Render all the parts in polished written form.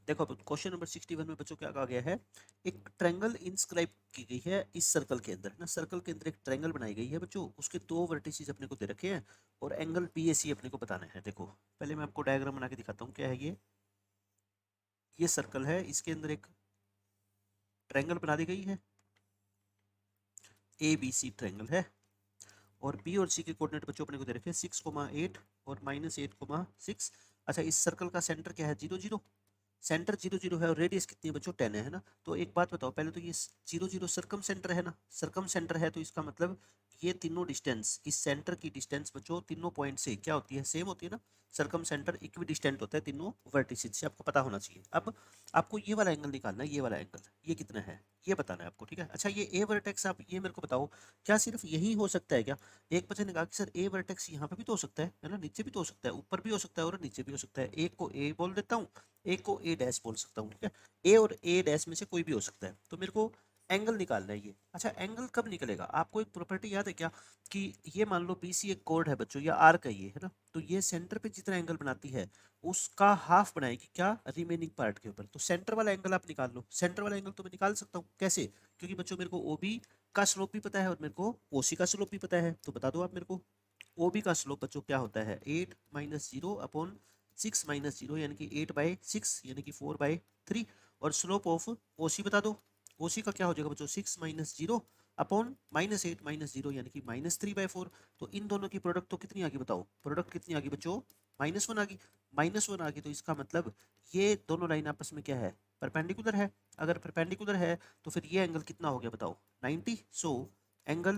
देखो question number 61 में बच्चों क्या कहा गया है, एक ट्रायंगल इंस्क्राइब की गई है इस सर्कल के अंदर, है ना। सर्कल के अंदर एक ट्रायंगल बनाई गई है बच्चों, उसके दो वर्टिसेस अपने को दे रखे हैं और एंगल बीएसी अपने को बताना है। देखो पहले मैं आपको डायग्राम बना के दिखाता हूँ क्या है ये सर्कल है, इसके अंदर एक ट्रायंगल बना दी गई है, ए बी सी ट्रायंगल है, और बी और सी के कोऑर्डिनेट बच्चों अपने को दे रखे हैं 6,8 और -8,6। अच्छा, इस सर्कल का सेंटर क्या है, 0 0। सेंटर 0 0 है और रेडियस कितनी है बच्चों, 10 है ना। तो एक बात बताओ, पहले तो ये 0 0 सर्कम सेंटर है ना, सर्कम सेंटर है तो इसका मतलब ये तीनों डिस्टेंस, इस सेंटर की डिस्टेंस बच्चों तीनों पॉइंट से क्या होती है, सेम होती है ना। सर्कम सेंटर इक्वी डिस्टेंट होता है तीनों वर्टिसेस से, आपको पता होना चाहिए। अब आपको ये वाला एंगल निकालना है, ये वाला एंगल ये कितना है ये बताना है आपको, ठीक है। अच्छा, ये ए वर्टेक्स, आप ये मेरे को बताओ, क्या सिर्फ यही हो सकता है क्या। एक बच्चे ने कहा कि सर ए वर्टेक्स यहाँ पे भी तो हो सकता है ना, नीचे भी तो हो सकता है, ऊपर भी हो सकता है और नीचे भी हो सकता है। एक को ए बोल देता हूँ, एक को ए डैश बोल सकता हूँ, ठीक है। ए और ए डैश में से कोई भी हो सकता है, तो मेरे को एंगल निकालना है ये। अच्छा, एंगल कब निकलेगा, आपको एक प्रॉपर्टी याद है क्या, कि ये मान लो बीसी एक कोड है बच्चों, या आर्क है ये, है ना। तो ये सेंटर पे जितना एंगल बनाती है उसका हाफ बनाएगी क्या, रिमेनिंग पार्ट के ऊपर। तो सेंटर वाला एंगल आप निकाल लो, सेंटर वाला एंगल तो मैं निकाल सकता हूँ, कैसे, क्योंकि बच्चों मेरे को ओबी का स्लोप भी पता है और मेरे को ओसी का स्लोप भी पता है। तो बता दो आप मेरे को, ओबी का स्लोप बच्चों क्या होता है, 8 - 0/6 - 0 यानी कि 8/6 यानी कि 4/3। और स्लोप ऑफ ओसी बता दो, ओसी का क्या हो जाएगा बच्चों, 6 - 0/-8 - 0 यानी कि -3/4। तो इन दोनों की प्रोडक्ट तो कितनी आ गई बताओ, प्रोडक्ट कितनी आ गई बच्चों, -1 आ गई। -1 आ गई तो इसका मतलब ये दोनों लाइन आपस में क्या है, परपेंडिकुलर है। अगर परपेंडिकुलर है तो फिर ये एंगल कितना हो गया बताओ, 90। सो एंगल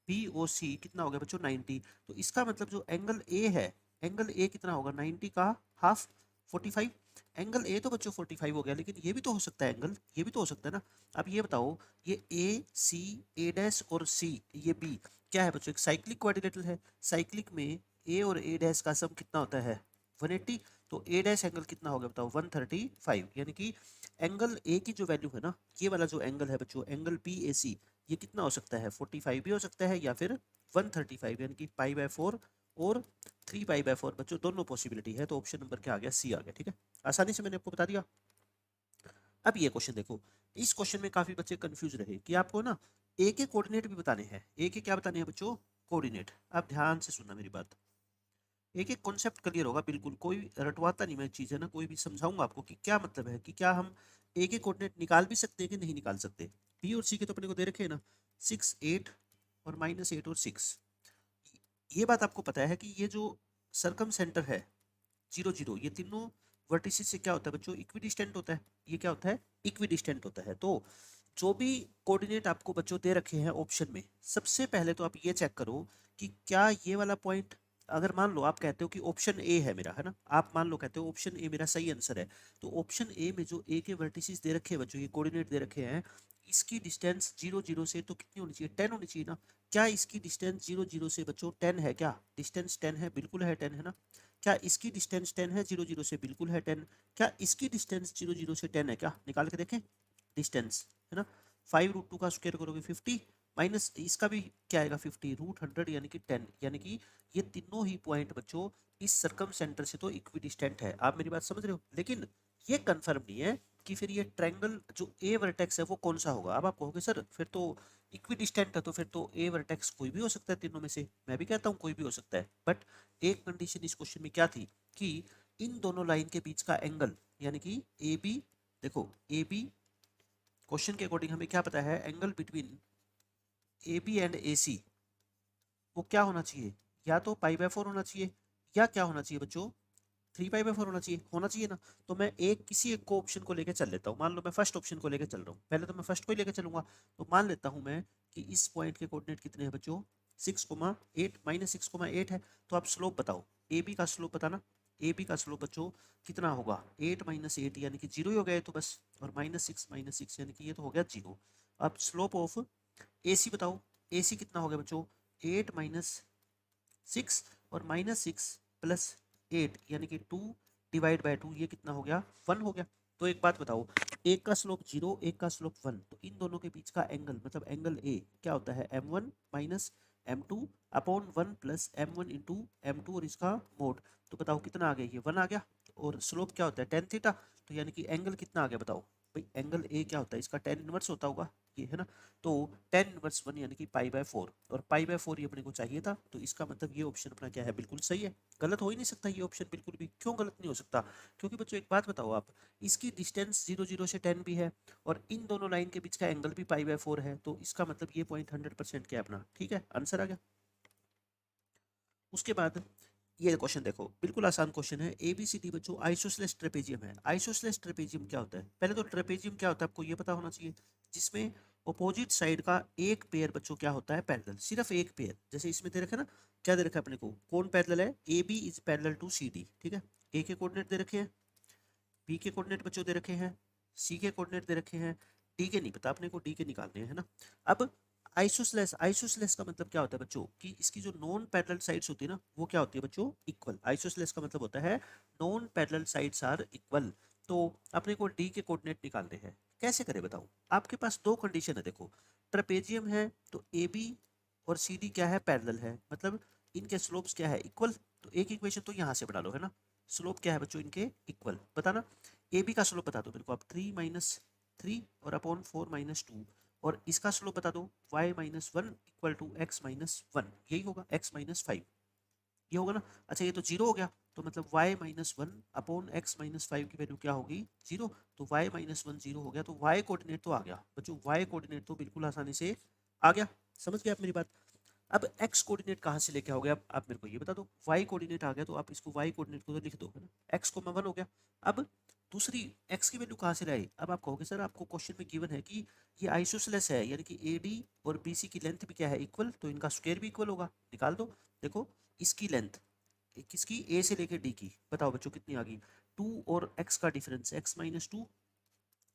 बी ओ सी कितना हो गया बच्चों, 90। तो इसका मतलब जो एंगल ए है, एंगल ए कितना होगा, 90 का हाफ, 45। एंगल ए तो बच्चों 45 हो गया, लेकिन ये भी तो हो सकता है एंगल, ये भी तो हो सकता है ना। अब ये बताओ, ये ए सी, ए डैश और सी, ये बी क्या है बच्चों, एक साइक्लिक क्वाड्रिलेटरल है। साइक्लिक में ए और ए डैश का सम कितना होता है, 180। तो ए डैश एंगल कितना हो गया बताओ, 135। यानी कि एंगल ए की जो वैल्यू है ना, ये वाला जो एंगल है बच्चों, एंगल पी ए सी, ये कितना हो सकता है, 45 भी हो सकता है या फिर 135, यानी कि पाई/4 और 3 पाई/4 बच्चों, दोनों पॉसिबिलिटी है। तो ऑप्शन नंबर क्या आ गया, सी आ गया, ठीक है। आसानी से मैंने आपको बता दिया। अब ये क्वेश्चन देखो, इस क्वेश्चन में काफी बच्चे कंफ्यूज रहे कि आपको ना ए के कोऑर्डिनेट भी बताने हैं। ए के क्या बताने हैं बच्चों, कोऑर्डिनेट। आप ध्यान से सुनना मेरी बात, एक एक कॉन्सेप्ट क्लियर होगा बिल्कुल, कोई रटवाता नहीं मैं चीज़, है ना। कोई भी समझाऊंगा आपको कि क्या मतलब है, कि क्या हम ए के कोऑर्डिनेट निकाल भी सकते हैं कि नहीं निकाल सकते। बी और सी के तो अपने को दे रखे हैं ना, 6 8 और -8 और 6। ये बात आपको पता है कि ये जो सरकम सेंटर है 0 0, ये तीनों वर्टिसेस से क्या होता है बच्चों, इक्विडिस्टेंट होता है। ये क्या होता है, इक्विडिस्टेंट होता है। तो जो भी कोऑर्डिनेट आपको बच्चों दे रखे हैं ऑप्शन में, सबसे पहले तो आप ये चेक करो कि क्या ये वाला पॉइंट, अगर मान लो आप कहते हो कि ऑप्शन ए है मेरा, है ना, आप मान लो कहते हो ऑप्शन ए मेरा सही आंसर है, तो ऑप्शन ए में जो ए के वर्टिसेस दे रखे हैं बच्चों, ये कोऑर्डिनेट दे रखे हैं, इसकी डिस्टेंस 0 0 से तो कितनी होनी चाहिए, 10 होनी चाहिए ना। क्या इसकी डिस्टेंस 0 0 से बच्चों 10 है, क्या डिस्टेंस 10 है, बिल्कुल है 10, है ना। क्या इसकी डिस्टेंस 10 है 0 0 से, बिल्कुल है 10। क्या इसकी डिस्टेंस 0 0 से 10 है, क्या निकाल के देखें डिस्टेंस, है ना। 5√2 का स्क्वायर करोगे 50, माइनस इसका भी क्या आएगा 50 √100 यानी कि 10। यानी कि ये तीनों ही पॉइंट बच्चों इस सर्कम सेंटर से तो इक्विडिस्टेंट है। आप मेरी बात समझ रहे हो, लेकिन ये कंफर्म नहीं है कि फिर ये ट्रायंगल जो ए वर्टेक्स है वो कौन सा होगा। अब आप कहोगे सर फिर तो इक्विडिस्टेंट है, तो फिर तो ए वर्टेक्स कोई भी हो सकता है तीनों में से। मैं भी कहता हूँ कोई भी हो सकता है, बट एक कंडीशन इस क्वेश्चन में क्या थी, कि इन दोनों लाइन के बीच का एंगल, यानी कि ए बी, देखो ए बी, क्वेश्चन के अकॉर्डिंग हमें क्या पता है, angle between A B and A C वो क्या होना चाहिए, या तो पाई/4 होना चाहिए, या क्या होना चाहिए बच्चों, 3 पाई/4 होना चाहिए ना। तो मैं एक किसी एक को ऑप्शन को लेकर चल लेता हूँ, मान लो मैं फर्स्ट ऑप्शन को लेकर चल रहा हूँ, पहले तो मैं फर्स्ट को ही लेकर चलूंगा। तो मान लेता हूँ मैं कि इस पॉइंट के कोऑर्डिनेट कितने हैं बच्चों, 6,8 -6,8 है। तो आप स्लोप बताओ, ए बी का स्लोप बताना। ए बी का स्लोप बच्चों कितना होगा, 8 - 8 यानी कि 0 ही हो गया तो बस, और -6 यानी कि ये तो हो गया 0। अब स्लोप ऑफ ए सी बताओ, ए सी कितना हो गया बच्चों, 8 - 6 और -6 + 8 यानी कि 2/2, ये कितना हो गया, 1 हो गया। तो एक बात बताओ, एक का स्लोप 0, एक का स्लोप 1, तो इन दोनों के बीच का एंगल मतलब एंगल ए क्या होता है, m1 - m2/1 + m1 × m2 और इसका मोड। तो बताओ कितना आ गया, ये 1 आ गया। और स्लोप क्या होता है टेन थीटा, तो यानी कि एंगल कितना आ गया बताओ भाई, एंगल ए क्या होता है इसका टेन इनवर्स होता होगा, ये है ना, तो टेन इनवर्स वन यानी कि पाई बाय फोर, और पाई बाय फोर ये अपने को चाहिए था, तो इसका मतलब ये ऑप्शन अपना क्या है, बिल्कुल सही है, गलत हो ही नहीं सकता ये ऑप्शन बिल्कुल भी, क्यों गलत नहीं हो सकता, क्योंकि बच्चों एक बात बताओ आप, इसकी डिस्टेंस 0 0 से 10 भी है, और इन दोनों लाइन के बीच का एंगल भी पाई बाय फोर है, तो इसका मतलब ये पॉइंट 100% क्या है अपना, ठीक है, आंसर आ गया। उसके बाद ये क्वेश्चन देखो, बिल्कुल आसान क्वेश्चन है, ए बी सी डी बच्चों आइसोसेलेस ट्रेपेजियम है। आइसोसेलेस ट्रेपेजियम क्या होता है, पहले तो ट्रेपेजियम क्या होता है आपको ये पता होना चाहिए, जिसमें अपोजिट साइड का एक पेयर बच्चों क्या होता है पैरेलल, सिर्फ एक पेयर, जैसे इसमें दे रखा है ना, क्या दे रखा है अपने को, कौन पैरेलल है, A B is parallel to C D, ठीक है, ए के कोऑर्डिनेट दे रखे हैं, बी के कोऑर्डिनेट बच्चों दे रखे हैं, सी के कोऑर्डिनेट दे रखे हैं, डी के नहीं पता अपने को, डी के निकालने हैं, है ना। अब आइसोसेलेस, आइसोसेलेस का मतलब क्या होता है बच्चों, कि इसकी जो नॉन पैरेलल साइड्स होती है ना, वो क्या होती है बच्चों, इक्वल, आइसोसेलेस का मतलब होता है non parallel sides are equal. तो अपने को डी के कोऑर्डिनेट निकालने हैं, कैसे करें बताओ, आपके पास दो कंडीशन है, देखो ट्रेपेजियम है तो ए बी और सी डी क्या है पैरेलल है, मतलब इनके स्लोप्स क्या है इक्वल, तो एक इक्वेशन तो यहाँ से बना लो, है ना, स्लोप क्या है बच्चों इनके इक्वल, बताना, ए बी का स्लोप बता दो मेरे को आप, 3 - 3 और अपॉन 4 - 2, और इसका स्लोप बता दो y-1 इक्वल टू x-1, यही होगा x-5, ये होगा ना। अच्छा ये तो जीरो हो गया, तो मतलब y-1 अपॉन x-5 की वैल्यू क्या होगी, जीरो, तो y-1 जीरो हो गया, तो y कोऑर्डिनेट तो आ गया बच्चों, y कोऑर्डिनेट तो बिल्कुल आसानी से आ गया, समझ गए आप मेरी बात। अब x कोऑर्डिनेट कहाँ से लेके आओगे, अब आप मेरे को ये बता दो, y कोऑर्डिनेट आ गया तो आप इसको y कोऑर्डिनेट को तो लिख दो, है ना, x को 1 हो गया। अब दूसरी x की वैल्यू कहाँ से लाई, अब आप कहोगे सर आपको क्वेश्चन में गिवन है कि ये आइसोसेलेस है, यानी कि AD और BC की लेंथ भी क्या है इक्वल, तो इनका स्क्वायर भी इक्वल होगा, निकाल दो। देखो इसकी लेंथ, किसकी, ए से लेके डी की, बताओ बच्चों कितनी आ गई, 2 और x का डिफरेंस x-2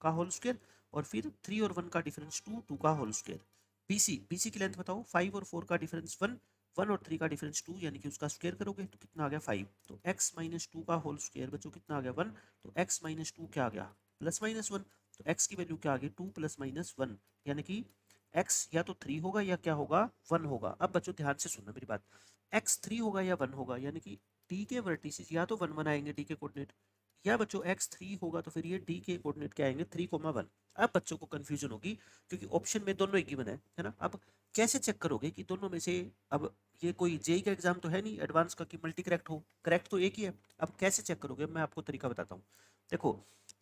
का होल स्क्वायर, और फिर 3 और 1 का डिफरेंस 2, 2 का होल स्क्वायर। बीसी की लेंथ बताओ, 5 और 4 का डिफरेंस 1, 1 और 3 का डिफरेंस 2, यानी कि उसका स्क्वायर करोगे तो कितना आ गया 5, तो x-2 का होल स्क्वायर बच्चों कितना आ गया 1, तो x-2 क्या आ गया +-1, तो x की वैल्यू क्या आ गई 2 + -1, यानी कि x या तो 3 होगा या क्या होगा 1 होगा। अब बच्चों ध्यान से सुनना मेरी बात, x 3 होगा या 1 होगा, यानी कि डी के वर्टिसेस या तो 1 1 आएंगे डी के कोऑर्डिनेट, या बच्चों x3 होगा तो फिर ये d के कोऑर्डिनेट क्या आएंगे 3,1। अब बच्चों को कंफ्यूजन होगी क्योंकि ऑप्शन में दोनों ही गिवन है ना। अब कैसे चेक करोगे कि दोनों में से, अब ये कोई जेई का एग्जाम तो है नहीं एडवांस का कि मल्टी करेक्ट हो, करेक्ट तो एक ही है। अब कैसे चेक करोगे, मैं आपको तरीका बताता हूँ। देखो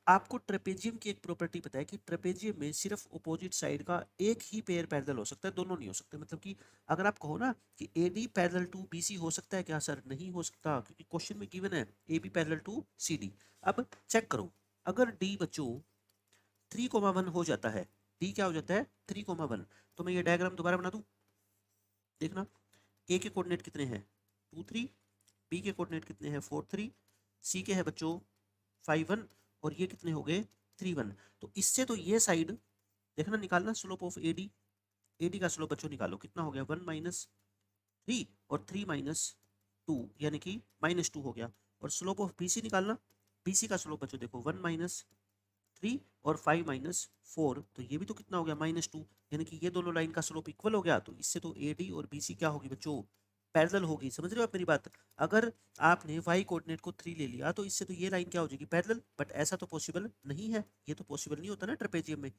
आपको ट्रेपेजियम की एक प्रॉपर्टी पता है कि ट्रेपेजियम में सिर्फ अपोजिट साइड का एक ही पेयर पैरेलल हो सकता है, दोनों नहीं हो सकते, मतलब कि अगर आप कहो ना कि A D parallel to B C हो सकता है क्या सर, नहीं हो सकता, क्योंकि क्वेश्चन में गिवन है A B parallel to C D. अब चेक करो, अगर डी बच्चों 3,1 हो जाता है, डी क्या हो जाता है 3,1, तो मैं ये डायग्राम दोबारा बना दूं, देखना, ए के कोऑर्डिनेट कितने हैं 2 3, बी के कोऑर्डिनेट कितने हैं 4 3, सी के है बच्चों 5 1, और ये कितने हो गए 3 1। तो इससे तो ये साइड देखना निकालना, स्लोप ऑफ एडी, एडी का स्लोप बच्चों निकालो, कितना हो गया 1 - 3 और 3 - 2, यानी कि -2 हो गया। और स्लोप ऑफ BC निकालना, BC का स्लोप बच्चों देखो 1 - 3 और 5 - 4, तो ये भी तो कितना हो गया -2, यानी कि ये दोनों लाइन का स्लोप इक्वल हो गया, तो इससे तो AD और BC क्या होगी बच्चों, पैरेलल होगी। समझ रहे हो आप मेरी बात, अगर आपने y कोऑर्डिनेट को 3 ले लिया तो इससे तो ये लाइन क्या हो जाएगी पैरेलल, बट ऐसा तो पॉसिबल नहीं है, ये तो पॉसिबल नहीं होता ना ट्रेपेजियम में,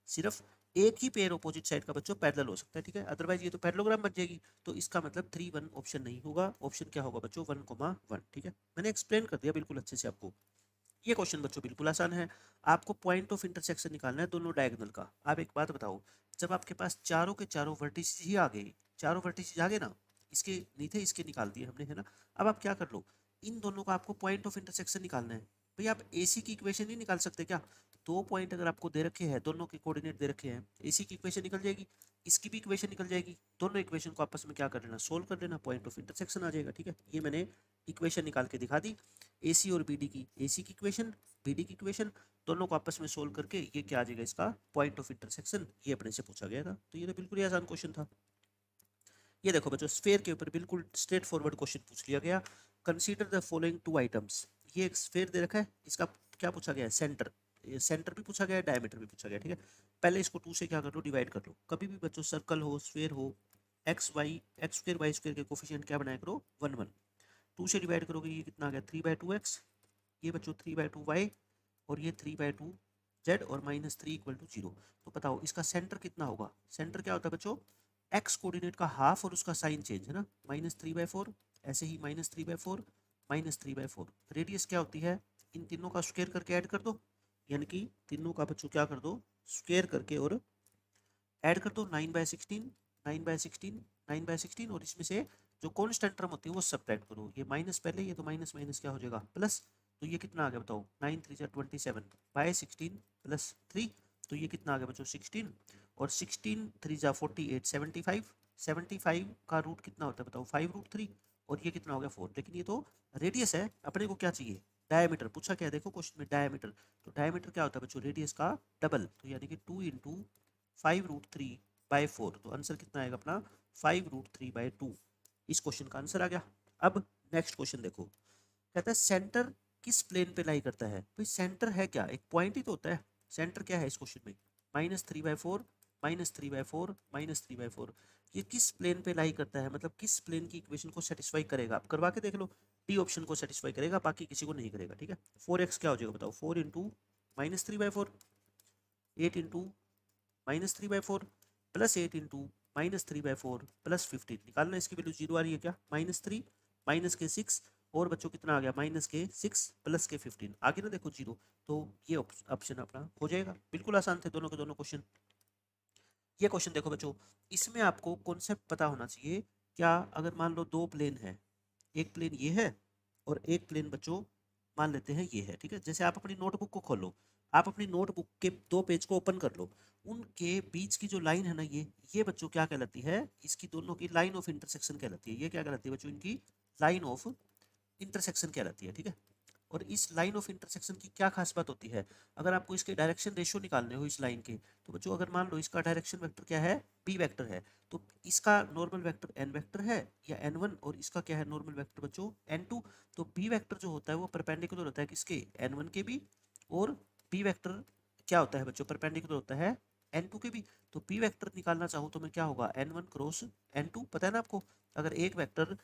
सिर्फ एक ही पेयर अपोजिट साइड का बच्चों पैरेलल हो सकता है, ठीक है, अदरवाइज ये तो पैरेललोग्राम बन जाएगी, तो इसका मतलब 3 1 ऑप्शन नहीं होगा, ऑप्शन क्या होगा बच्चों 1,1, ठीक है, मैंने एक्सप्लेन कर दिया बिल्कुल अच्छे से आपको। ये क्वेश्चन बच्चों बिल्कुल आसान है, आपको पॉइंट ऑफ इंटरसेक्शन निकालना है दोनों डायगोनल का। आप एक बात बताओ, जब आपके पास चारों के चारों वर्टिसेस ही आ गए, चारों वर्टिसेस आ गए ना, इसके नहीं थे इसके निकाल दिए हमने, है ना। अब आप क्या कर लो, इन दोनों का आपको पॉइंट ऑफ इंटरसेक्शन निकालना है। भाई आप AC की इक्वेशन नहीं निकाल सकते क्या, दो पॉइंट अगर आपको दे रखे हैं, दोनों के कोऑर्डिनेट दे रखे हैं, AC की इक्वेशन निकल जाएगी, इसकी भी इक्वेशन निकल जाएगी, दोनों इक्वेशन को आपस में क्या कर लेना, सोल्व कर लेना, पॉइंट ऑफ इंटरसेक्शन आ जाएगा, ठीक है। ये मैंने इक्वेशन निकाल के दिखा दी, AC और BD की, AC की इक्वेशन BD की इक्वेशन, दोनों को आपस में सोल्व करके ये क्या आ जाएगा इसका पॉइंट ऑफ इंटरसेक्शन, ये अपने से पूछा गया था, तो ये तो बिल्कुल ही आसान क्वेश्चन था। ये देखो बच्चों स्फेयर के ऊपर बिल्कुल स्ट्रेट फॉरवर्ड क्वेश्चन पूछ लिया गया, कंसीडर द फॉलोइंग 2 आइटम्स, ये एक स्फेयर दे रखा है, इसका क्या पूछा गया है सेंटर, सेंटर भी पूछा गया है, डायमीटर भी पूछा गया है, ठीक है। पहले इसको 2 से क्या कर लो डिवाइड कर लो, कभी भी बच्चों सर्कल हो स्फेयर हो, एक्स स्क्वायर वाई स्क्वायर के कोफिशिएंट क्या बनाया करो 1 1, 2 से डिवाइड करोगे ये कितना आ गया 3/2x, ये बच्चों 3/2 y और ये 3/2 z और -3 = 0। तो बताओ इसका सेंटर कितना होगा? सेंटर क्या होता है बच्चों? एक्स कोऑर्डिनेट का हाफ और उसका साइन चेंज है ना, -3/4, ऐसे ही -3/4 -3/4। रेडियस क्या होती है? इन तीनों का स्क्वायर करके ऐड कर दो, यानी कि तीनों का बच्चों क्या कर दो, स्क्वायर करके और ऐड कर दो। 9/16 9/16 9/16 और इसमें से जो कॉन्स्टेंट टर्म होती है वो सब्ट्रैक्ट करो। ये माइनस पहले, ये तो माइनस माइनस क्या हो जाएगा प्लस। तो ये कितना आ गया बताओ? 9 3 27 बाय 16 प्लस 3। तो ये कितना आ गया बच्चों? 16 और 16 3 48 75। 75 का रूट कितना होता है बताओ? 5√3 और ये कितना हो गया 4। लेकिन ये तो रेडियस है, अपने को क्या चाहिए? डायमीटर पूछा क्या है देखो क्वेश्चन में, डायमीटर। तो डायमीटर क्या होता है बच्चों? रेडियस का डबल। तो यानी कि 2 × 5√3/4। तो आंसर कितना आएगा अपना? 5√3/2। इस क्वेश्चन का आंसर आ गया। अब नेक्स्ट क्वेश्चन देखो, कहता है सेंटर किस प्लेन पे लाई करता है? भाई सेंटर है क्या? एक पॉइंट ही तो होता है। सेंटर क्या है इस क्वेश्चन में? -3/4 -3/4 -3/4। ये किस प्लेन पे लाई करता है, मतलब किस प्लेन की इक्वेशन को सेटिस्फाई करेगा? आप करवा के देख लो। डी ऑप्शन को सेटिस्फाई करेगा, बाकी किसी को नहीं करेगा। ठीक है, 4x क्या हो जाएगा बताओ? 4 × -3/4, 8 × -3/4 प्लस 8 × -3/4 प्लस 15। निकालना, इसकी वैल्यू 0 आ रही है क्या? -3 माइनस के 6 और बच्चों कितना आ गया? -6 प्लस के 15। आगे ना देखो 0। तो ये ऑप्शन अपना हो जाएगा। बिल्कुल आसान थे दोनों के दोनों क्वेश्चन। ये क्वेश्चन देखो बच्चों, इसमें आपको कॉन्सेप्ट पता होना चाहिए। क्या? अगर मान लो दो प्लेन है, एक प्लेन ये है और एक प्लेन बच्चों मान लेते हैं ये है। ठीक है, जैसे आप अपनी नोटबुक को खोलो, आप अपनी नोटबुक के दो पेज को ओपन कर लो, उनके बीच की जो लाइन है ना, ये बच्चों क्या कहलाती है? इसकी दोनों की लाइन ऑफ इंटरसेक्शन कहलाती है। ये क्या कहलाती है बच्चों? इनकी लाइन ऑफ इंटरसेक्शन कहलाती है। ठीक है, और इस लाइन ऑफ इंटरसेक्शन की क्या खास बात होती है? अगर आपको इसके डायरेक्शन रेशियो निकालने हो इस लाइन के, तो बच्चों अगर मान लो इसका डायरेक्शन वेक्टर क्या है? बी वेक्टर है, तो इसका नॉर्मल वेक्टर एन वेक्टर है या n1, और इसका क्या है नॉर्मल वेक्टर बच्चों? n2। तो बी वेक्टर जो होता है वो परपेंडिकुलर होता है किसके? n1 के भी। और बी वेक्टर क्या होता है बच्चों? परपेंडिकुलर होता है n2 के भी। तो बी वेक्टर निकालना चाहूँ तो मैं क्या होगा? n1 क्रॉस n2, पता है ना आपको? अगर एक वेक्टर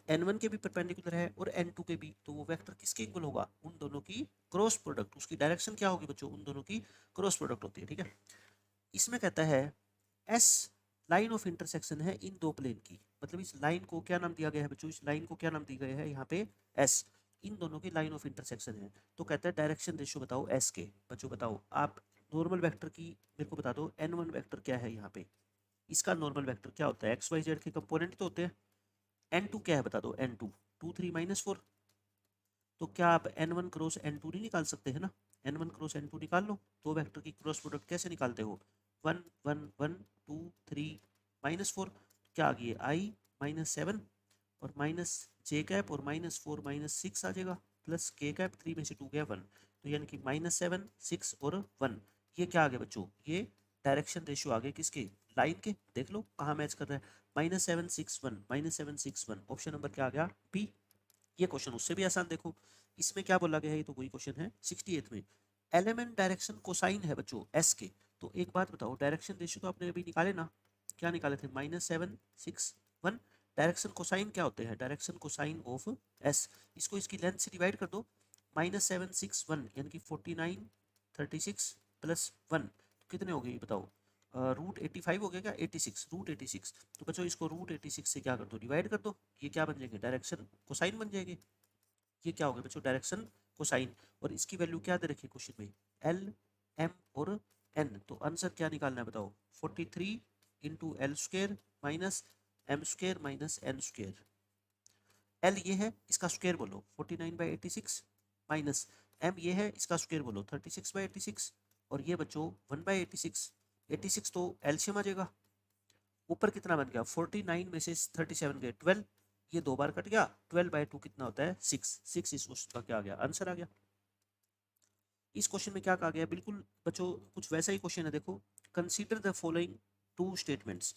n1 के भी परपेंडिकुलर है और n2 के भी, तो वो वेक्टर किसके इक्वल होगा? उन दोनों की क्रॉस प्रोडक्ट। उसकी डायरेक्शन क्या होगी बच्चों? उन दोनों की क्रॉस प्रोडक्ट होती है। ठीक है, इसमें कहता है एस लाइन ऑफ इंटरसेक्शन है इन दो प्लेन की, मतलब इस लाइन को क्या नाम दिया गया है बच्चों? इस लाइन को क्या नाम दिया गया है यहाँ पे? एस। इन दोनों की लाइन ऑफ इंटरसेक्शन है। तो कहता है डायरेक्शन रेशियो बताओ एस के। बच्चों बताओ आप, नॉर्मल वेक्टर की मेरे को बता दो। n1 वेक्टर क्या है यहाँ पे? इसका नॉर्मल वेक्टर क्या होता है? एक्स वाई जेड के कंपोनेंट तो होते हैं। n2 क्या है बता दो? n2 2 3 -4। तो क्या आप n1 क्रॉस n2 नहीं निकाल सकते है ना? n1 क्रॉस n2 निकाल लो। दो वेक्टर की क्रॉस प्रोडक्ट कैसे निकालते हो? 1 1 1 2 3 -4। क्या आ गई? i -7 और माइनस जे कैप और -4 -6 आ जाएगा, प्लस के कैप 3 में से 2 गया 1। तो यानी कि -7 6 और 1। ये क्या आ गया बच्चों? ये डायरेक्शन रेशियो आ गए किसके? लाइन के। देख लो कहाँ मैच कर रहा है। -7 6 1 -7 6 1। ऑप्शन नंबर क्या आ गया? बी। ये क्वेश्चन उससे भी आसान देखो, इसमें क्या बोला गया है? ये तो वही क्वेश्चन है 68 में। एलिमेंट डायरेक्शन कोसाइन है बच्चों एस के। तो एक बात बताओ, डायरेक्शन रेशियो तो आपने अभी निकाले ना? क्या निकाले थे? -7 6 1। डायरेक्शन कोसाइन क्या होते हैं? Direction cosine of S. इसको इसकी लेंथ से डिवाइड कर दो। -7 6 1 यानी कि 49 36 प्लस 1 कितने हो गए ये बताओ? √85 हो गया क्या? 86, √86। तो बच्चों इसको √86 से क्या कर दो? डिवाइड कर दो। ये क्या बन जाएंगे? डायरेक्शन कोसाइन बन जाएंगे। ये क्या हो गया बच्चों? Direction cosine. और इसकी वैल्यू क्या दे रखी है क्वेश्चन में? एल एम और एन। तो आंसर क्या निकालना है बताओ? 43 × l² minus m² minus n²। L ये है, इसका स्क्वायर बोलो 49/86 माइनस एम ये है, इसका स्क्वायर बोलो 36/86। और ये बच्चों 1/86। 86 तो एलसीएम आ जाएगा। ऊपर कितना बन गया? 49 में से 37 गए 12। ये दो बार कट गया। 12/2 कितना होता है? 6। 6 इस क्वेश्चन का क्या आ गया? आंसर आ गया। इस क्वेश्चन में क्या कहा गया? बिल्कुल बच्चों कुछ वैसा ही क्वेश्चन है। देखो, consider the following two statements.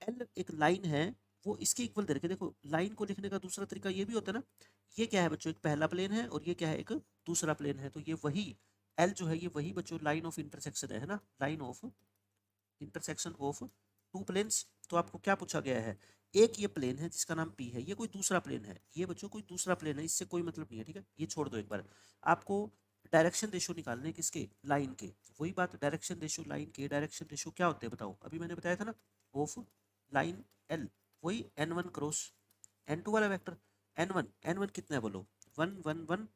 L एक लाइन है, वो इसके इक्वल दे रखे। देखो लाइन को लिखने का दूसरा तरीका ये भी होता है ना। ये क्या है बच्चों? एक पहला प्लेन है और ये क्या है? एक दूसरा प्लेन है। तो ये वही एल जो है, ये वही बच्चों लाइन ऑफ इंटरसेक्शन है ना? Line of intersection of two planes. तो आपको क्या पूछा गया है? एक ये प्लेन है जिसका नाम पी है, ये कोई दूसरा प्लेन है, ये बच्चों कोई दूसरा प्लेन है, इससे कोई मतलब नहीं है, ठीक है, ये छोड़ दो एक बार। आपको डायरेक्शन रेशो निकालने हैं किसके, लाइन के, वही बात, डायरेक्शन रेशो लाइन के, डायरेक्शन रेशो क्या होते हैं बताओ, अभी मैंने बताया था ना, ऑफ लाइन एल, वही n1 क्रॉस n2 वाला वेक्टर, n1 कितना है बोलो, 1 1 1,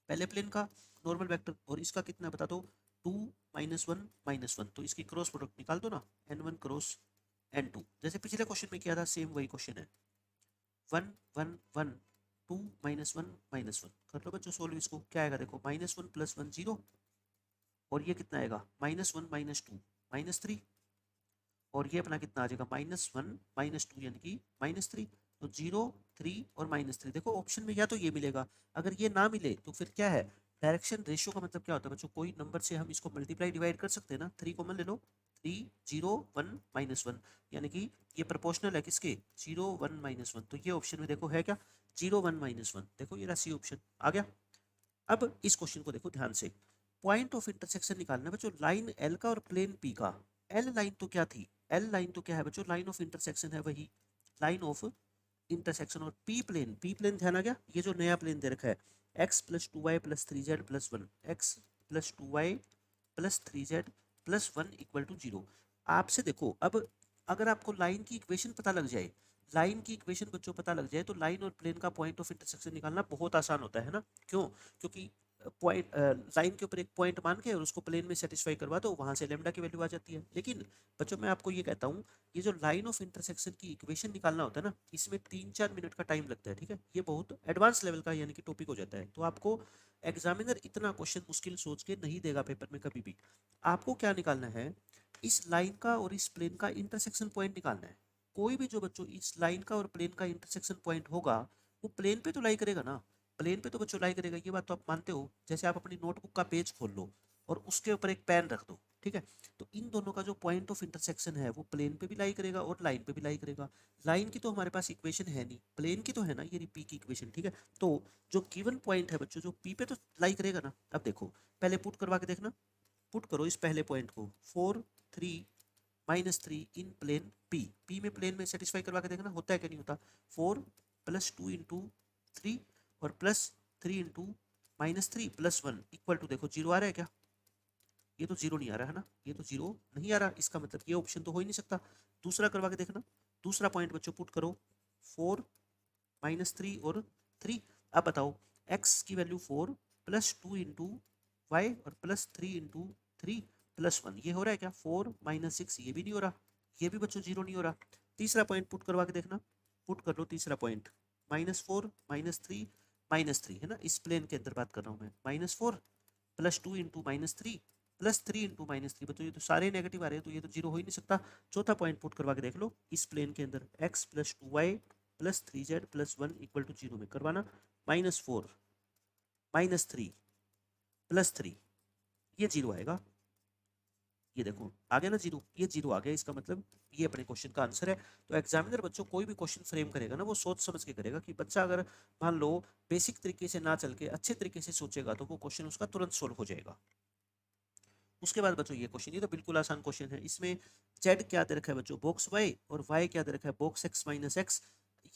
पहले प्लेन का नॉर्मल वेक्टर, और इसका कितना बता दो, 2 -1 -1, तो इसकी क्रॉस प्रोडक्ट निकाल दो ना, n1 क्रॉस n2, जैसे पिछले क्वेश्चन में किया था सेम वही क्वेश्चन है, 1 1 1, 2 -1 -1, कर लो बच्चों सोल्व इसको, क्या आएगा देखो, -1 + 1 0, और ये कितना आएगा, -1 -2 -3, और ये अपना कितना आ जाएगा, -1 -2 यानी कि -3, तो 0 3 और -3, देखो ऑप्शन में या तो ये मिलेगा, अगर ये ना मिले तो फिर क्या है, डायरेक्शन रेशियो का मतलब क्या होता है बच्चों, कोई नंबर से हम इसको मल्टीप्लाई डिवाइड कर सकते हैं ना, 3 कॉमन ले लो, 3 0 1 -1, यानी कि ये प्रोपोर्शनल है किसके, 0 1 -1, तो ये ऑप्शन में देखो है क्या, 0 1 -1, देखो ये रहा सी ऑप्शन आ गया। अब इस क्वेश्चन को देखो ध्यान से, पॉइंट ऑफ इंटरसेक्शन निकालना है बच्चों, लाइन एल का और प्लेन पी का, एल लाइन तो क्या थी, एल लाइन तो क्या है बच्चों, लाइन ऑफ इंटरसेक्शन है, वही लाइन ऑफ इंटरसेक्शन, और पी प्लेन ध्यान आ गया, ये जो नया प्लेन दे रखा है, x + 2y + 3z + 1, x + 2y + 3z + 1 = 0। आपसे देखो अब, अगर आपको लाइन की इक्वेशन पता लग जाए, लाइन की इक्वेशन बच्चों पता लग जाए, तो लाइन और प्लेन का पॉइंट ऑफ इंटरसेक्शन निकालना बहुत आसान होता है ना, क्यों, क्योंकि पॉइंट लाइन के ऊपर एक पॉइंट मान के और उसको प्लेन में सेटिस्फाई करवा दो, वहां से लेमडा की वैल्यू आ जाती है। लेकिन बच्चों मैं आपको ये कहता हूँ, ये जो लाइन ऑफ इंटरसेक्शन की इक्वेशन निकालना होता है ना, इसमें 3 4 मिनट का टाइम लगता है, ठीक है, ये बहुत एडवांस लेवल का यानी कि टॉपिक हो जाता है, तो आपको एग्जामिनर इतना क्वेश्चन मुश्किल सोच के नहीं देगा पेपर में कभी भी। आपको क्या निकालना है, इस लाइन का और इस प्लेन का इंटरसेक्शन पॉइंट निकालना है। कोई भी जो बच्चों इस लाइन का और प्लेन का इंटरसेक्शन पॉइंट होगा, वो प्लेन पे तो लाई करेगा ना, प्लेन पे तो बच्चों लाई करेगा, ये बात तो आप मानते हो, जैसे आप अपनी नोटबुक का पेज खोल लो और उसके ऊपर एक पेन रख दो, ठीक है, तो इन दोनों का जो पॉइंट ऑफ इंटरसेक्शन है वो प्लेन पे भी लाई करेगा और लाइन पे भी लाई करेगा। लाइन की तो हमारे पास इक्वेशन है नहीं, प्लेन की तो है ना, ये पी की इक्वेशन, ठीक है, तो जो गिवन पॉइंट है बच्चों, जो पी पे तो लाई करेगा ना, अब देखो पहले पुट करवा के देखना, पुट करो इस पहले पॉइंट को, 4 3 -3 इन प्लेन पी, पी में प्लेन में सेटिस्फाई करवा के देखना होता है कि नहीं होता, 4 + 2 × 3 और +3 × -3 + 1 = देखो 0 आ रहा है क्या, ये तो 0 नहीं आ रहा है ना, ये तो 0 नहीं आ रहा, इसका मतलब ये ऑप्शन तो हो ही नहीं सकता। दूसरा करवा के देखना, दूसरा पॉइंट बच्चों पुट करो, 4 -3 और 3, अब बताओ x की वैल्यू 4 + 2 × y और +3 × 3 + 1, ये हो रहा है क्या, 4 -6, ये भी नहीं हो रहा, ये भी बच्चों 0 नहीं हो रहा। तीसरा पॉइंट पुट करवा के देखना, पुट कर लो तीसरा पॉइंट, -4 -3 -3 है ना, इस प्लेन के अंदर बात कर रहा हूँ मैं, -4 + 2 × -3 +3 × -3, बच्चों ये तो सारे नेगेटिव आ रहे हैं, तो ये तो 0 हो ही नहीं सकता। चौथा पॉइंट पुट करवा के देख लो, इस प्लेन के अंदर x + 2y + 3z + 1 = 0 में करवाना, -4 -3 +3, ये 0 आएगा, ये देखो आ गया ना 0, ये 0 आ गया, इसका मतलब ये अपने क्वेश्चन का आंसर है। तो एग्जामिनर बच्चों कोई भी क्वेश्चन फ्रेम करेगा ना, वो सोच समझ के करेगा, कि बच्चा अगर मान लो बेसिक तरीके से ना चल के अच्छे तरीके से सोचेगा, तो वो क्वेश्चन उसका तुरंत सोल्व हो जाएगा। उसके बाद बच्चों ये क्वेश्चन, ये तो बिल्कुल आसान क्वेश्चन है, इसमें z क्या दे रखा है बच्चों, बॉक्स y, और y क्या दे रखा है, बॉक्स x - x,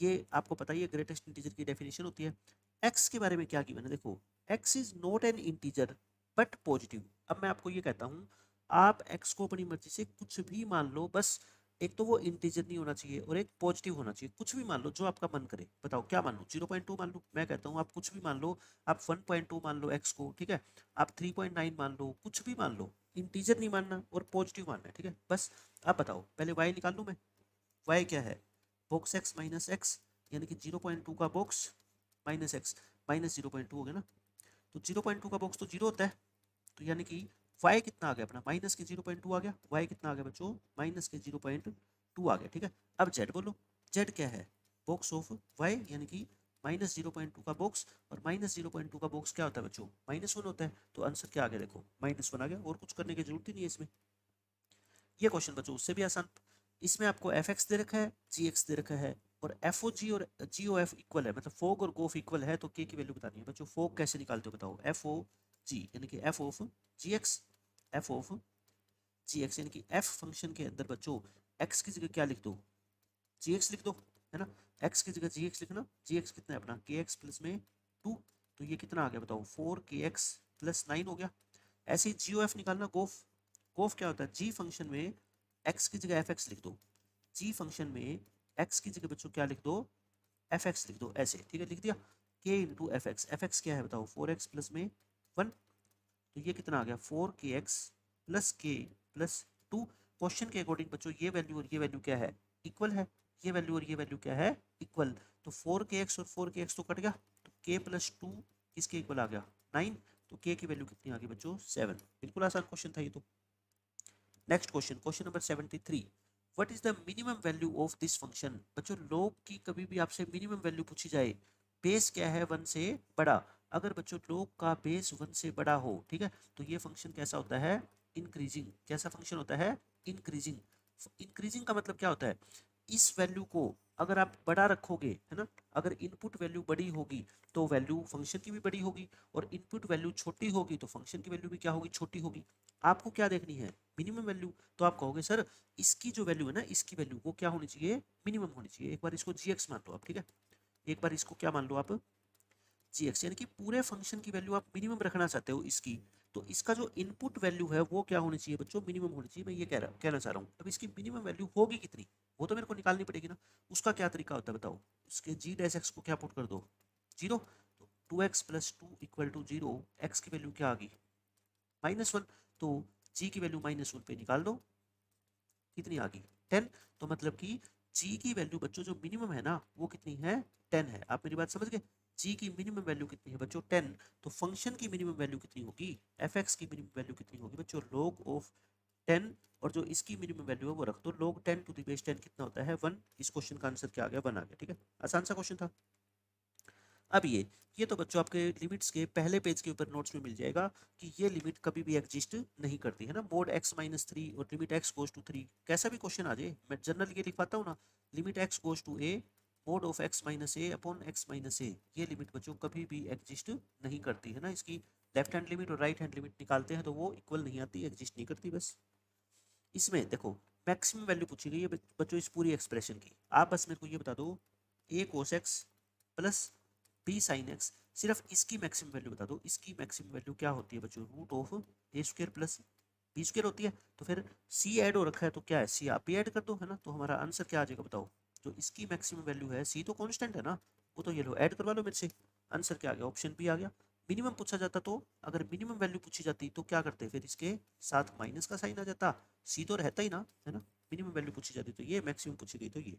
ये आपको पता ही है ग्रेटेस्ट इंटीजर की डेफिनेशन होती है। x के बारे में क्या की मैंने, देखो x is not an integer but positive. अब मैं आपको ये कहता हूँ, आप x को अपनी मर्जी से कुछ भी मान लो, बस एक तो वो इंटीजर नहीं होना चाहिए और एक पॉजिटिव होना चाहिए, कुछ भी मान लो जो आपका मन करे, बताओ क्या मान लो, 0.2 मान लो, मैं कहता हूँ आप कुछ भी मान लो, आप 1.2 मान लो x को, ठीक है, आप 3.9 मान लो, कुछ भी मान लो, इंटीजर नहीं मानना और पॉजिटिव मानना है, ठीक है, बस। आप बताओ पहले y निकाल लूँ मैं, y क्या है, बॉक्स x - x, यानी कि 0.2 का बॉक्स -x, -0.2 हो गया ना, तो 0.2 का बॉक्स तो 0 होता है, तो यानी कि y कितना आ गया अपना, -0.2 आ गया, y कितना आ गया बच्चों, -0.2 आ गया, ठीक है। अब z बोलो, z क्या है, बॉक्स ऑफ y, यानी कि -0.2 का बॉक्स, और -0.2 का बॉक्स क्या होता है बच्चों, -1 होता है, तो आंसर क्या आ गया देखो, -1 आ गया, और कुछ करने की जरूरत ही नहीं है इसमें। ये क्वेश्चन बच्चों उससे भी आसान, इसमें आपको fx दे रखा है, gx दे रखा है, और FOG और GOF इक्वल है, मतलब फोग और गोफ इक्वल है, तो k की वैल्यू बतानी है बच्चों। फोग कैसे निकालते हो बताओ, FOG यानी कि f of gx, f of gx यानी कि f फंक्शन के अंदर बच्चों x की जगह क्या लिख दो, gx लिख दो, है ना, x की जगह gx लिखना, gx कितना है अपना kx प्लस में 2, तो ये कितना आ गया बताओ 4kx प्लस 9 हो गया। ऐसे ही GOF निकालना, गोफ, गोफ क्या होता है, g फंक्शन में x की जगह fx लिख दो, g फंक्शन में x की जगह बच्चों क्या लिख दो, fx लिख दो, ऐसे ठीक है, लिख दिया, k into F x, F x क्या है बताओ 4x प्लस में 1, तो ये कितना आ गया 4kx plus k plus 2। Question के अकॉर्डिंग बच्चों ये वैल्यू और ये वैल्यू क्या है, इक्वल है, ये वैल्यू और ये वैल्यू क्या है, इक्वल, तो 4kx और 4kx तो कट गया, तो k प्लस 2 किसके इक्वल आ गया 9, तो k की वैल्यू कितनी आ गई बच्चों 7। बिल्कुल आसान क्वेश्चन था ये तो। Next question, question number 73, what is the minimum value of this function. बच्चों लोग की कभी भी आपसे मिनिमम वैल्यू पूछी जाए, बेस क्या है 1 से बड़ा, अगर बच्चों लोग का बेस 1 से बड़ा हो, ठीक है, तो ये फंक्शन कैसा होता है, इंक्रीजिंग, कैसा फंक्शन होता है, इंक्रीजिंग। इंक्रीजिंग का मतलब क्या होता है, इस वैल्यू को अगर आप बड़ा रखोगे, है ना, अगर इनपुट वैल्यू बड़ी होगी तो वैल्यू फंक्शन की भी बड़ी होगी, और इनपुट वैल्यू छोटी होगी तो फंक्शन की वैल्यू भी क्या होगी, छोटी होगी। आपको क्या देखनी है, मिनिमम वैल्यू, तो आप कहोगे सर इसकी जो वैल्यू है ना, इसकी वैल्यू वो क्या होनी चाहिए, मिनिमम होनी चाहिए। एक बार इसको gx मान लो आप, ठीक है, एक बार इसको क्या मान लो आप, gx, यानी कि पूरे फंक्शन की वैल्यू आप मिनिमम रखना चाहते हो इसकी, तो इसका जो इनपुट वैल्यू है वो क्या होनी चाहिए बच्चों, मिनिमम होनी चाहिए। मैं ये कहना चाह रहा हूँ। अब इसकी मिनिमम वैल्यू होगी कितनी, वो तो मेरे को निकालनी पड़ेगी ना, उसका क्या तरीका होता है बताओ, इसके g डैश x को क्या पुट कर दो, 0, तो 2x plus 2 equal to 0, X की वैल्यू क्या आ गई -1, तो g की वैल्यू -1 पे निकाल दो, कितनी आ गई 10, तो मतलब कि g की वैल्यू बच्चों जो मिनिमम है ना वो कितनी है 10 है। आप मेरी बात समझ गए, g की मिनिमम वैल्यू कितनी है बच्चों 10, तो फंक्शन की मिनिमम वैल्यू कितनी होगी, fx की मिनिमम वैल्यू कितनी होगी बच्चों log ऑफ 10, और जो इसकी मिनिमम वैल्यू है वो रख दो log 10 टू द बेस 10 कितना होता है 1। इस क्वेश्चन का आंसर क्या आ गया 1 आ गया, ठीक है, आसान सा क्वेश्चन था। अब ये तो बच्चों आपके लिमिट्स के पहले पेज के ऊपर नोट्स में मिल जाएगा कि ये लिमिट कभी भी एग्जिस्ट नहीं करती है ना, मोड x माइनस 3 और लिमिट x गोज टू 3, कैसा भी क्वेश्चन आ जाए मैं जनरल ये लिख पाता हूँ ना, limit x goes to a mod of x minus A upon x minus A, ये लिमिट बच्चों कभी भी एग्जिस्ट नहीं करती है ना, इसकी लेफ्ट हैंड लिमिट और राइट हैंड लिमिट निकालते हैं तो वो इक्वल नहीं आती, एग्जिस्ट नहीं करती। बस इसमें देखो मैक्सिमम वैल्यू पूछी गई है बच्चों इस पूरी एक्सप्रेशन की, आप बस मेरे को ये बता दो a cos x plus b sin x, सिर्फ इसकी मैक्सिमम वैल्यू बता दो, इसकी मैक्सिमम वैल्यू क्या होती है बच्चों, root of A square plus B square होती है, तो फिर c ऐड हो रखा है तो क्या है c आप भी ऐड कर दो, है ना, तो हमारा आंसर क्या आ जाएगा बताओ, जो इसकी मैक्सिमम वैल्यू है c तो कांस्टेंट है ना, वो तो ये लो ऐड करवा लो मेरे से, आंसर क्या आ गया ऑप्शन बी आ गया। मिनिमम पूछा जाता तो, अगर मिनिमम वैल्यू पूछी जाती तो क्या करते, फिर इसके साथ माइनस का साइन आ जाता, सी तो रहता ही ना, है ना, मिनिमम वैल्यू पूछी जाती तो ये, मैक्सिमम पूछी गई तो ये।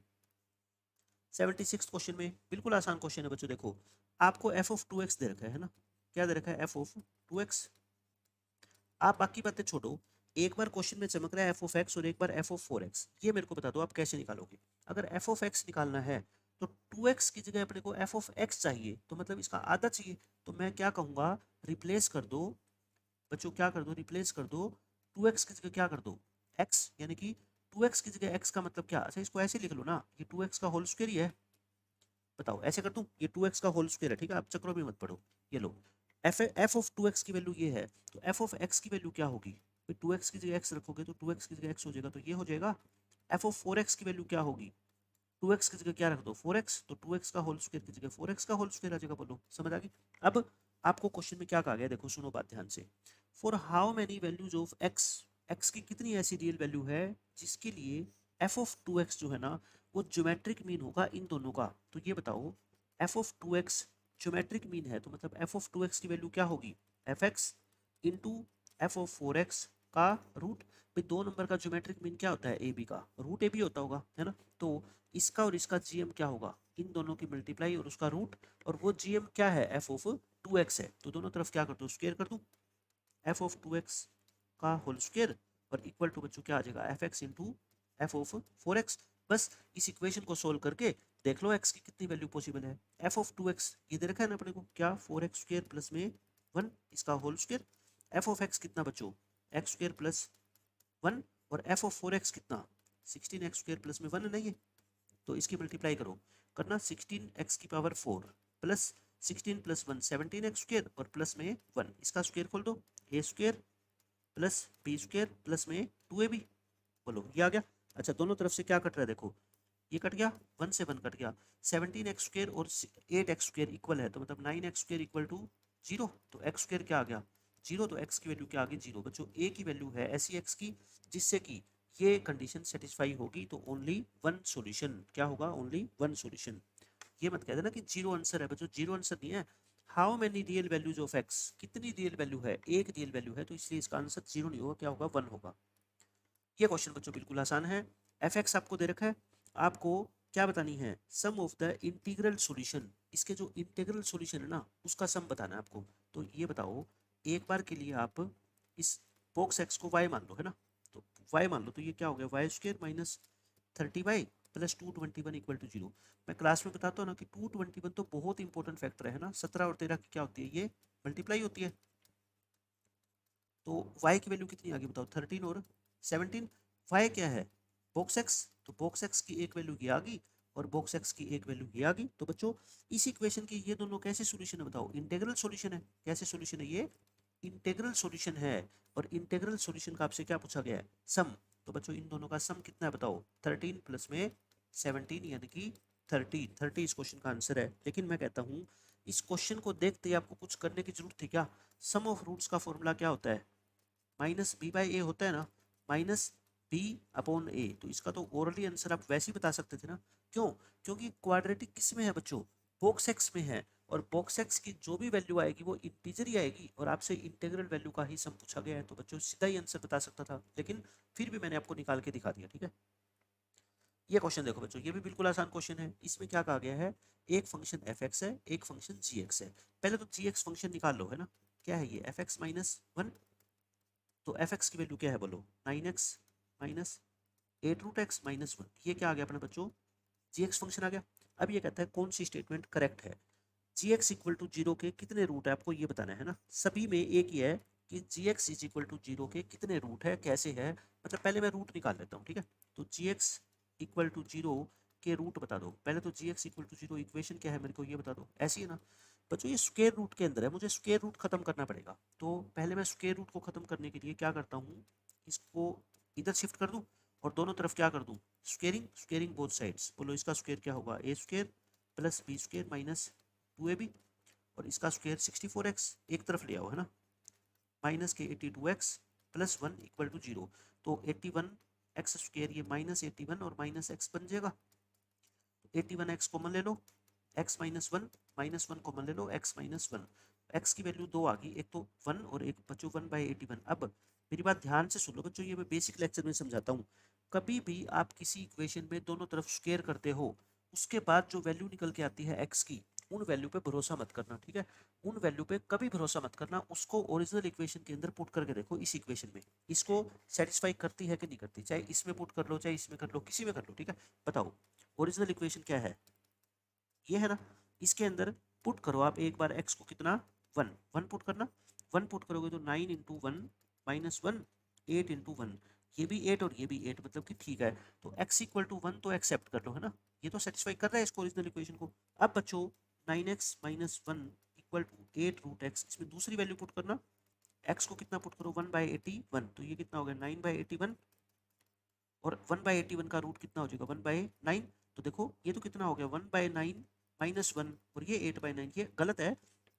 76 क्वेश्चन में बिल्कुल आसान क्वेश्चन है बच्चों, देखो आपको एफ ऑफ 2x दे रखा है ना, क्या दे रखा है एफ ऑफ 2x, आप बाकी बातें छोड़ो, एक बार क्वेश्चन में चमक रहा है एफ ऑफ एक्स और एक बार एफ ऑफ 4x, ये मेरे को बता दो आप कैसे निकालोगे। अगर एफ ऑफ एक्स निकालना है तो 2x की जगह अपने को एफ ऑफ एक्स चाहिए, तो मतलब इसका आधा चाहिए, तो मैं क्या कहूँगा रिप्लेस कर दो बच्चों, क्या कर दो रिप्लेस कर दो, 2x की जगह क्या कर दो x, यानी कि 2x की जगह x का मतलब क्या, अच्छा इसको ऐसे लिख लो ना, ये 2x का होल स्क्वायर ही है, बताओ ऐसे कर दूं, ये 2x का होल स्क्वायर है, ठीक है, आप चक्रों में मत पढ़ो, ये लो एफ ऑफ 2x की वैल्यू ये है, तो एफ ऑफ x की वैल्यू क्या होगी, फिर 2x की जगह x रखोगे तो 2x की जगह x हो जाएगा, तो ये हो जाएगा। एफ ऑफ 4x की वैल्यू क्या होगी, 2x की जगह क्या रख दो 4x, तो 2x का होल स्क्वायर की जगह 4x का होल स्क्वायर आ जाएगा, बोलो समझ आ गई। अब आपको क्वेश्चन में क्या कहा गया देखो सुनो बात ध्यान से, for how many values of x, x की कितनी ऐसी रियल वैल्यू है जिसके लिए एफ ऑफ 2x जो है ना वो ज्योमेट्रिक मीन होगा इन दोनों का, तो ये बताओ F of 2x geometric mean है, तो मतलब एफ ऑफ 2x की वैल्यू क्या होगी F x into F of 4x का रूट, भाई 2 नंबर का ज्योमेट्रिक मीन क्या होता है ए बी का रूट ए बी होता होगा, है ना, तो इसका और इसका जीएम क्या होगा, इन दोनों की मल्टीप्लाई और उसका रूट, और वो जीएम क्या है एफ ऑफ 2x है, तो दोनों तरफ क्या कर दो स्क्वायर कर दूं, एफ ऑफ 2x का होल स्क्वायर और इक्वल टू बच्चों क्या आ जाएगा F x into F of 4x। बस इस इक्वेशन को सोल्व करके देख लो x की कितनी वैल्यू पॉसिबल है, एफ ऑफ 2x ये दे रखा है ना अपने को क्या 4x स्क्वायर प्लस में 1 इसका whole square, F of x कितना बच्चों एक्स स्क्वायर प्लस 1, और एफ ऑफ 4x कितना 16x स्क्वायर प्लस में 1 नहीं है, तो इसकी मल्टीप्लाई करो करना 16x की power 4 plus 16 plus 1 17x square और प्लस में 1, इसका स्क्वायर खोल दो A square plus B square plus में 2ab, बोलो ये आ गया। अच्छा दोनों तरफ से क्या कट रहा है देखो, ये कट गया, 1 से 1 कट गया, 17x² और 8x² इक्वल है, तो मतलब 9x² इक्वल टू 0, तो x² क्या आ गया 0, तो x की वैल्यू क्या आ गई 0। बच्चों a की वैल्यू है ऐसी x की जिससे कि ये कंडीशन सेटिस्फाई होगी, तो ओनली वन सॉल्यूशन, क्या होगा ओनली वन सॉल्यूशन। ये मत कह देना कि जीरो आंसर है, बच्चों जीरो आंसर नहीं है। How many real values of x, कितनी रियल वैल्यू है, एक रियल वैल्यू है, तो इसलिए इसका आंसर जीरो नहीं होगा, क्या होगा 1 होगा। ये क्वेश्चन बच्चों बिल्कुल आसान है। एफ एक्स आपको दे रखा है, आपको क्या बतानी है, सम ऑफ द इंटीग्रल सॉल्यूशन, इसके जो इंटीग्रल सॉल्यूशन है ना उसका सम बताना है आपको। तो ये बताओ, एक बार के लिए आप इस बॉक्स एक्स को y मान लो, है ना, तो y मान लो, तो ये क्या हो गया y² minus 30y plus 221 equal to 0। मैं क्लास में बताता हूँ ना कि 221 तो बहुत इंपॉर्टेंट फैक्टर है ना, 17 और 13 की क्या होती है, ये मल्टीप्लाई होती है। तो y की वैल्यू कितनी आ गई बताओ, 13 और 17। y क्या है बॉक्स एक्स, तो बॉक्स एक्स की एक वैल्यू ये आ गई और बॉक्स एक्स की एक वैल्यू ये आ गई। तो बच्चों इस इक्वेशन के ये दोनों कैसे सॉल्यूशन है बताओ, इंटीग्रल सॉल्यूशन है। कैसे सॉल्यूशन है ये, इंटीग्रल सॉल्यूशन है। और इंटीग्रल सॉल्यूशन का आपसे क्या पूछा गया है, सम। तो बच्चों इन दोनों का सम कितना है बताओ, 13 प्लस में 17 यानी कि 30 इस क्वेश्चन का आंसर है। लेकिन मैं कहता हूँ इस क्वेश्चन को देखते ही आपको कुछ करने की जरूरत थी क्या। सम ऑफ रूट्स का फॉर्मूला क्या होता है, माइनस बी बाई ए होता है ना, माइनस बी अपॉन ए। तो इसका तो ओरली आंसर आप वैसे ही बता सकते थे ना। क्यों, क्योंकि क्वाड्रेटिक किस में है बच्चों, बॉक्स एक्स में है, और बॉक्स एक्स की जो भी वैल्यू आएगी वो इंटीजर ही आएगी, और आपसे इंटीग्रल वैल्यू का ही सम पूछा गया है, तो बच्चों सीधा ही आंसर बता सकता था, लेकिन फिर भी मैंने आपको निकाल के दिखा दिया, ठीक है। ये क्वेश्चन देखो बच्चों, ये भी बिल्कुल आसान क्वेश्चन है। इसमें क्या कहा गया है, एक फंक्शन एफ एक्स है, एक फंक्शन जी एक्स है। पहले तो जी एक्स फंक्शन निकाल लो, है ना, क्या है ये एफ एक्स माइनस 1। तो एफ एक्स की वैल्यू क्या है बोलो, 9x माइनस 8√x माइनस 1। ये क्या आ गया अपने बच्चों, जी एक्स फंक्शन आ गया। अब ये कहता है कौन सी स्टेटमेंट करेक्ट है, जी एक्स इक्वल टू जीरो के कितने रूट है, आपको ये बताना है ना। सभी में एक ही है कि G x is equal to zero के कितने रूट है, कैसे है, मतलब पहले मैं रूट निकाल लेता हूँ, ठीक है। तो G x equal to zero के रूट बता दो पहले। तो G x equal to zero equation क्या है मेरे को ये बता दो, ऐसी है ना। बच्चों ये स्क्वायर रूट के अंदर है, मुझे स्क्वायर रूट खत्म करना पड़ेगा। तो पहले मैं स्क्वायर रूट को खत्म करने के लिए क्या करता हूँ, इसको इधर शिफ्ट कर दूं और दोनों तरफ क्या कर दूं, स्क्वेयरिंग, स्क्वेयरिंग बोथ साइड्स। बोलो इसका स्क्वायर क्या होगा, A square plus B square minus 2ab, और इसका स्क्वायर 64x एक तरफ ले आओ, है ना, माइनस के 82x प्लस 1 इक्वल टू 0। तो 81x स्क्वायर ये माइनस 81 और माइनस एक्स बन जाएगा। 81x कॉमन ले लो, x माइनस 1 माइनस 1 कॉमन ले लो, x माइनस 1। x की वैल्यू दो आ गई, एक तो 1 और एक बच्चों 1/81। अब मेरी बात ध्यान से सुन लो बच्चों, ये मैं बेसिक लेक्चर में समझाता हूँ। कभी भी आप किसी इक्वेशन में दोनों तरफ स्क्वायर करते हो, उसके बाद जो वैल्यू निकल के आती है x की, उन वैल्यू पे भरोसा मत करना, ठीक है। उन वैल्यू पे कभी भरोसा मत करना, उसको ओरिजिनल इक्वेशन के अंदर पुट करके देखो। इस इक्वेशन में इसको सेटिस्फाई करती है कि नहीं करती, चाहे इसमें पुट कर लो चाहे इसमें कर लो, किसी में कर लो, ठीक है। बताओ ओरिजिनल इक्वेशन क्या है, ये है ना। इसके अंदर पुट करो आप एक बार x को कितना, 1 पुट करना। 1 पुट करोगे तो 9 इंटू 1 माइनस 1, 8 इंटू 1, ये भी 8 और ये भी 8, मतलब कि ठीक है। तो x इक्वल टू 1 तो एक्सेप्ट कर लो, है ना, ये तो सेटिस्फाई कर रहा है इसको ओरिजिनल इक्वेशन को। अब बच्चों 9x minus 1 equal to 8√x, इसमें दूसरी वैल्यू पुट करना। x को कितना पुट करो, 1/81, तो ये कितना हो गया 9/81, और 1/81 का रूट कितना हो जाएगा 1/9। तो देखो ये तो कितना हो गया 1/9 माइनस 1, और ये 8/9, ये गलत है।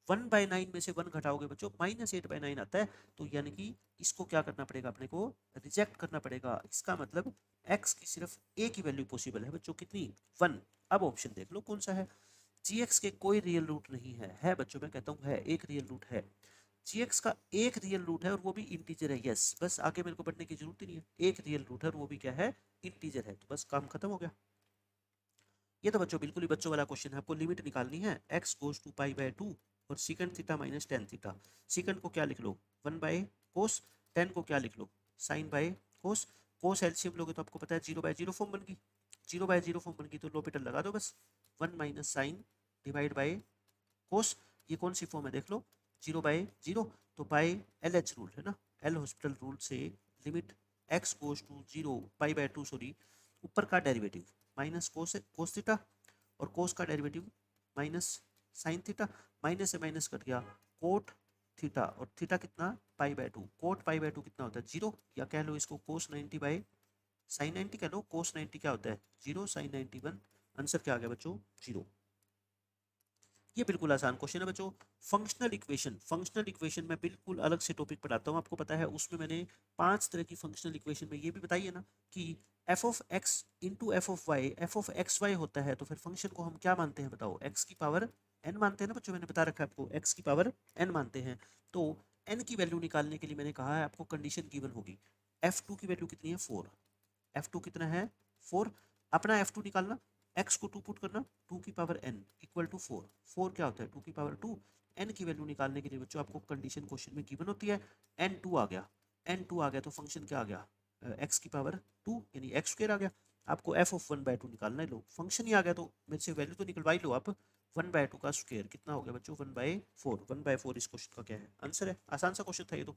1/9 में से 1 घटाओगे बच्चों -8/9 आता है। तो यानी कि इसको क्या करना पड़ेगा अपने को, रिजेक्ट करना पड़ेगा। इसका मतलब x की सिर्फ एक ही वैल्यू पॉसिबल है बच्चों, कितनी, 1। अब ऑप्शन देख लो कौन सा है, gx के कोई रियल रूट नहीं है बच्चों, मैं कहता हूँ है, एक रियल रूट है। gx का एक रियल रूट है और वो भी इंटीजर है, यस, बस आगे मेरे को पढ़ने की जरूरत ही नहीं है। एक रियल रूट है और वो भी क्या है, इंटीजर है, तो बस काम खत्म हो गया। ये तो बच्चों बिल्कुल ही बच्चों वाला क्वेश्चन है, आपको लिमिट निकालनी है, x गोज टू π/2 और secant theta minus tan theta. Secant को क्या लिख लो 1/cos, टेन को क्या लिख लो sin/cos। कोस एलसीएम लोगे तो आपको पता है 0/0 फॉर्म बन गई, 0/0 फॉर्म बन गई तो लोपिटल लगा दो बस, 1 minus sine divide by cos. ये कौन सी फॉर्म है देख लो, 0/0, तो बाय LH रूल है ना, एल हॉस्पिटल रूल से limit x goes to 0 π/2 sorry, ऊपर का डेरिवेटिव माइनस कोस थीटा, और कोस का derivative minus sine theta, minus से माइनस कट गया कोट थीटा, और थीटा कितना π/2, कोट π/2 कितना होता है 0, या कह लो इसको कोस 90/2 साइन 90 कह लो, कोस 90 क्या होता है 0, साइन 91, आंसर क्या आ गया बच्चों 0। ये बिल्कुल आसान क्वेश्चन है बच्चों। फंक्शनल इक्वेशन में बिल्कुल अलग से टॉपिक पढ़ाता हूँ, आपको पता है उसमें मैंने 5 तरह की फंक्शनल इक्वेशन में ये भी बताई है ना कि F of X into F of X Y होता है, तो फिर फंक्शन को हम क्या मानते हैं बताओ, एक्स की पावर एन मानते हैं ना बच्चों, मैंने बता रखा है आपको एक्स की पावर एन मानते हैं। तो एन की वैल्यू निकालने के लिए मैंने कहा है आपको कंडीशन गिवन होगी, F2 की वैल्यू कितनी है 4, F2 कितना है 4, अपना F2 निकालना, x को 2 पुट करना, 2 की पावर n इक्वल टू 4, 4 क्या होता है 2 की पावर 2, n की वैल्यू निकालने के लिए बच्चों आपको कंडीशन क्वेश्चन में गिवन होती है, n2 आ गया, n2 आ गया तो फंक्शन क्या आ गया x की पावर 2 यानी एक्स स्क्वायर आ गया। आपको f ऑफ 1/2 निकालना है, लो फंक्शन ही आ गया, तो मेरे से वैल्यू तो निकलवा ही लो आप, 1/2 का स्क्वायर कितना हो गया बच्चों 1/4, 1/4 इस क्वेश्चन का क्या है आंसर है, आसान सा क्वेश्चन था ये तो।